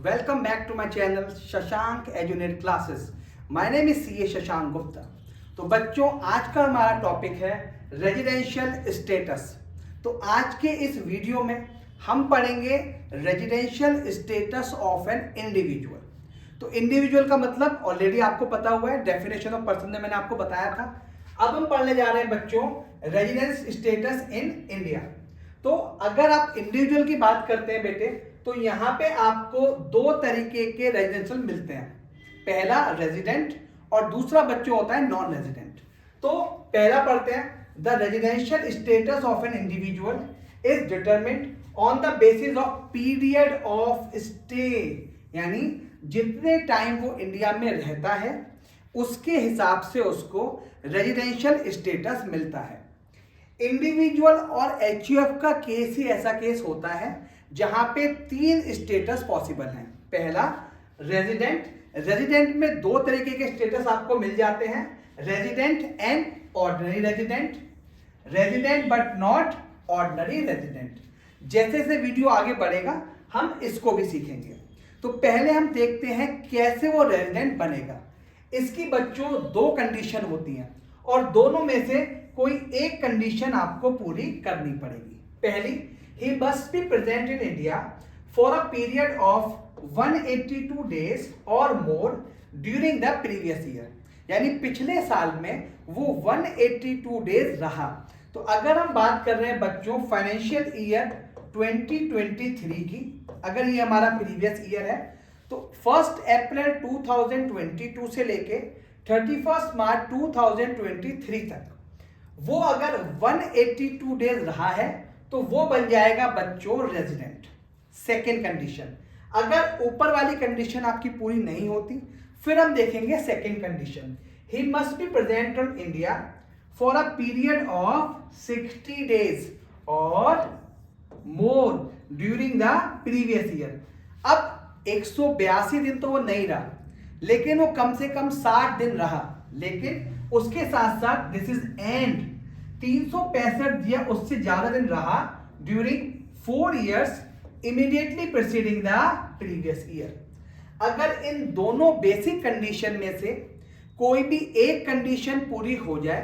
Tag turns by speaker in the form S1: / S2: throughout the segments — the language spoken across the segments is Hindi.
S1: Welcome back to my channel Shashank Edunate classes. My name is CA Shashank Gupta. तो बच्चों, आज का हमारा टॉपिक है रेजिडेंशियल स्टेटस. तो आज के इस वीडियो में हम पढ़ेंगे residential status of an individual. तो इंडिविजुअल का मतलब ऑलरेडी आपको पता हुआ है, डेफिनेशन ऑफ पर्सन में मैंने आपको बताया था. अब हम पढ़ने जा रहे हैं बच्चों रेजिडेंस स्टेटस इन इंडिया. तो अगर आप इंडिविजुअल की बात करते हैं बेटे, तो यहाँ पे आपको दो तरीके के रेजिडेंशियल मिलते हैं. पहला रेजिडेंट और दूसरा बच्चों होता है नॉन रेजिडेंट. तो पहला पढ़ते हैं. The residential status of an individual is determined on the basis of period of stay, यानी जितने टाइम वो इंडिया में रहता है उसके हिसाब से उसको रेजिडेंशियल स्टेटस मिलता है. इंडिविजुअल और एचयूएफ का केस ही ऐसा केस होता है जहां पे तीन स्टेटस पॉसिबल हैं. पहला रेजिडेंट. रेजिडेंट में दो तरीके के स्टेटस आपको मिल जाते हैं, resident and ordinary resident, resident but not ordinary resident. जैसे जैसे वीडियो आगे बढ़ेगा हम इसको भी सीखेंगे. तो पहले हम देखते हैं कैसे वो रेजिडेंट बनेगा. इसकी बच्चों दो कंडीशन होती हैं और दोनों में से कोई एक कंडीशन आपको पूरी करनी पड़ेगी. पहली, he must be present in India for a period of 182 days or more during the previous year. यानी पिछले साल में वो 182 डेज रहा. तो अगर हम बात कर रहे हैं बच्चों फाइनेंशियल ईयर 2023 की, अगर ये हमारा प्रीवियस ईयर है, तो 1 अप्रैल 2022 से लेके 31 मार्च 2023 तक वो अगर 182 डेज रहा है तो वो बन जाएगा बच्चों रेजिडेंट. सेकेंड कंडीशन, अगर ऊपर वाली कंडीशन आपकी पूरी नहीं होती फिर हम देखेंगे second condition. He must be present in India for a period of 60 days or more during the previous year. अब 182 दिन तो वो नहीं रहा, लेकिन वो कम से कम 60 दिन रहा. लेकिन उसके साथ साथ दिस इज एंड 365 या उससे ज्यादा दिन रहा during 4 years immediately preceding the previous year. अगर इन दोनों बेसिक कंडीशन में से कोई भी एक कंडीशन पूरी हो जाए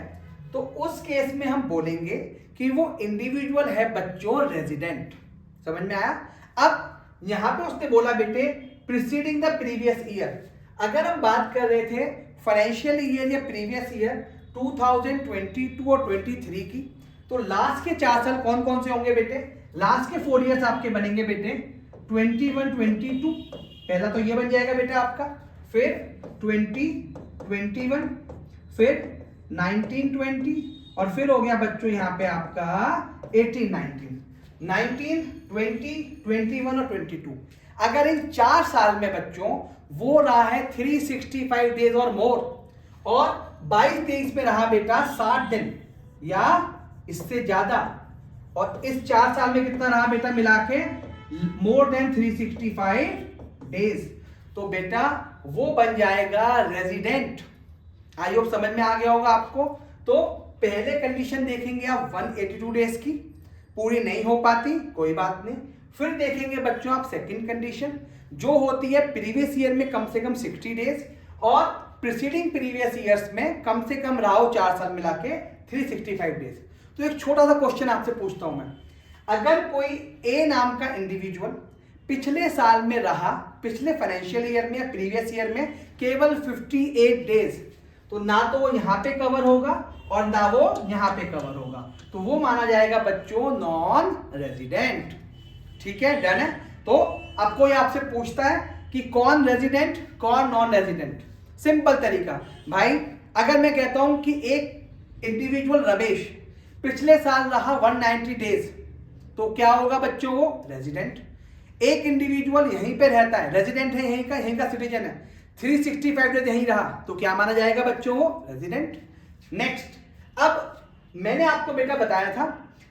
S1: तो उस केस में हम बोलेंगे कि वो इंडिविजुअल है बच्चों रेजिडेंट. समझ में आया? अब यहां पे उसने बोला बेटे प्रीसीडिंग द प्रीवियस ईयर. अगर हम बात कर रहे थे फाइनेंशियल ईयर या प्रीवियस ईयर 2022 और 23 की, तो लास्ट के 4 साल कौन कौन से होंगे बेटे? लास्ट के 4 इयर्स आपके बनेंगे बेटे 21, 22. पहला तो ये बन जाएगा बेटा आपका, फिर 20, 21, फिर 19, 20 और फिर हो गया बच्चों यहाँ पे आपका 18, 19, 20, 21 और 22. अगर इन 4 साल में बच्चों वो रहा है 365 डेज और मोर, और 22-23 में रहा बेटा 60 दिन या इससे ज्यादा, और इस 4 साल में कितना रहा बेटा मिला के मोर देन 365 डेज, तो बेटा वो बन जाएगा रेजिडेंट. आई होप समझ में आ गया होगा आपको. तो पहले कंडीशन देखेंगे आप 182 डेज की, पूरी नहीं हो पाती कोई बात नहीं. फिर देखेंगे बच्चों आप सेकंड कंडीशन जो होती है प्रीवियस ईयर में कम से कम 60 डेज और प्रीसीडिंग प्रीवियस ईयर्स में कम से कम रहा हो 4 साल मिला के 365 डेज. तो एक छोटा सा क्वेश्चन आपसे पूछता हूं मैं. अगर कोई ए नाम का इंडिविजुअल पिछले साल में रहा, पिछले फाइनेंशियल ईयर में या प्रीवियस ईयर में केवल 58 डेज, तो ना तो वो यहां पे कवर होगा और ना वो यहां पे कवर होगा, तो वो माना जाएगा बच्चों नॉन रेजिडेंट. ठीक है, डन है. तो अब कोई आपसे पूछता है कि कौन रेजिडेंट कौन नॉन रेजिडेंट. सिंपल तरीका भाई, अगर मैं कहता हूं कि एक इंडिविजुअल रमेश पिछले साल रहा 190 डेज, तो क्या होगा बच्चों? वो रेजिडेंट. एक इंडिविजुअल यहीं पे रहता है, रेजिडेंट है, यहीं का सिटीजन है, 365 डेज यहीं रहा, तो क्या माना जाएगा बच्चों? वो रेजिडेंट. नेक्स्ट, अब मैंने आपको बेटा बताया था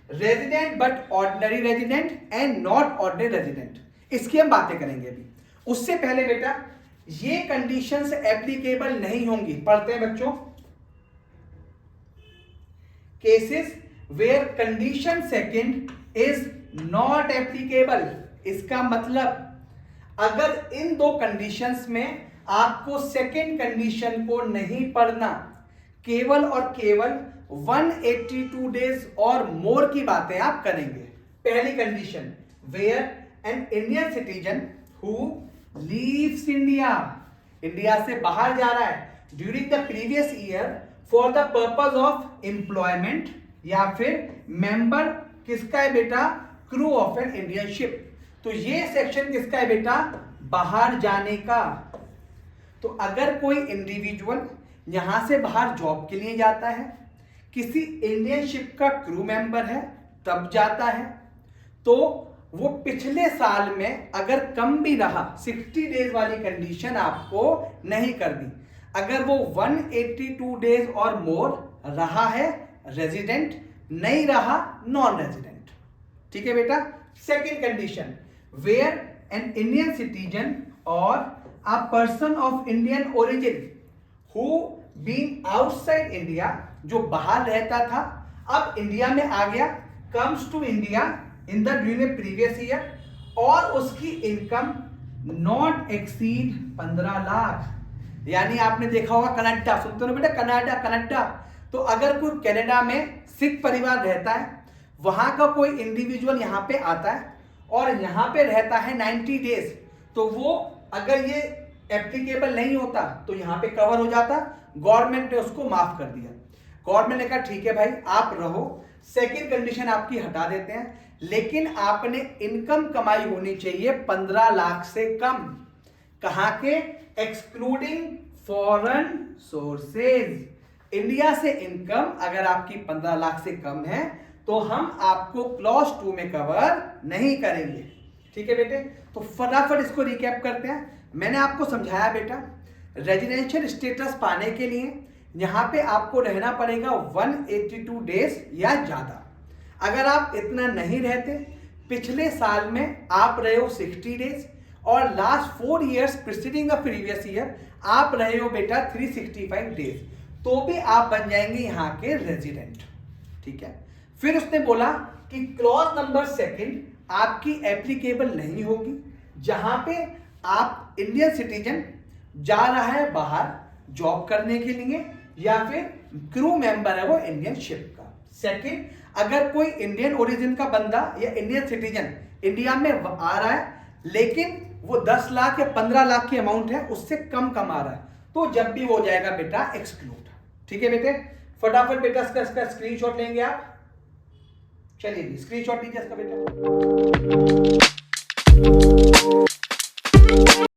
S1: resident but ordinary resident and not ordinary resident. इसकी हम बातें करेंगे अभी. उससे पहले बेटा ये कंडीशंस एप्लीकेबल नहीं होंगी. पढ़ते हैं बच्चों. Cases where condition second is not applicable. इसका मतलब अगर इन दो कंडीशंस में आपको सेकेंड कंडीशन को नहीं पढ़ना, केवल और केवल 182 डेज और मोर की बातें आप करेंगे। पहली condition, where an Indian citizen who leaves India, India से बाहर जा रहा है during the previous year for the purpose of employment या फिर मेंबर किसका है बेटा, crew of an Indian ship. तो ये सेक्शन किसका है बेटा, बाहर जाने का। तो अगर कोई इंडिविजुअल यहां से बाहर जॉब के लिए जाता है, किसी इंडियन शिप का क्रू मेंबर है तब जाता है, तो वो पिछले साल में अगर कम भी रहा, 60 डेज वाली कंडीशन आपको नहीं करनी। अगर वो 182 डेज और मोर रहा है रेजिडेंट, नहीं रहा नॉन रेजिडेंट। ठीक है बेटा। Second condition, where an Indian citizen or a person of Indian origin who been outside India, जो बाहर रहता था अब इंडिया में आ गया, comes to India in the during previous year, और उसकी इनकम नॉट एक्सीड 15 लाख। यानी आपने देखा होगा कनाडा, सुनते हो बेटा, कनाडा कनाडा। तो अगर कोई कनाडा में सिख परिवार रहता है, वहां का कोई इंडिविजुअल यहाँ पे आता है और यहाँ पे रहता है 90 डेज, तो वो अगर ये एप्लीकेबल नहीं होता तो यहाँ पे कवर हो जाता। गवर्नमेंट ने उसको माफ कर दिया। गवर्नमेंट ने कहा ठीक है भाई आप रहो, सेकेंड कंडीशन आपकी हटा देते हैं, लेकिन आपने इनकम कमाई होनी चाहिए 15 लाख से कम। कहां के, एक्सक्लूडिंग फॉरेन सोर्सेज। इंडिया से इनकम अगर आपकी 15 लाख से कम है तो हम आपको क्लॉज 2 में कवर नहीं करेंगे। ठीक है बेटे। तो फटाफट इसको रिकैप करते हैं। मैंने आपको समझाया बेटा, रेजिडेंशियल स्टेटस पाने के लिए यहां पे आपको रहना पड़ेगा 182 डेज या ज्यादा। अगर आप इतना नहीं रहते, पिछले साल में आप रहे हो 60 डेज और last 4 years preceding the previous year आप रहे हो बेटा 365 डेज, तो भी आप बन जाएंगे यहाँ के रेजिडेंट। ठीक है। फिर उसने बोला कि क्लॉज नंबर सेकंड आपकी एप्लीकेबल नहीं होगी, जहां पे आप इंडियन सिटीजन जा रहा है बाहर जॉब करने के लिए या फिर क्रू मेंबर है वो इंडियन शिप का। सेकंड, अगर कोई इंडियन ओरिजिन का बंदा या इंडियन सिटीजन इंडिया में आ रहा है लेकिन वो 10 लाख या 15 लाख की अमाउंट है उससे कम कमा रहा है, तो जब भी वो जाएगा बेटा एक्सक्लूड। ठीक है बेटे। फटाफट बेटा इसका स्क्रीनशॉट लेंगे आप। चलिए स्क्रीनशॉट लीजिए इसका बेटा।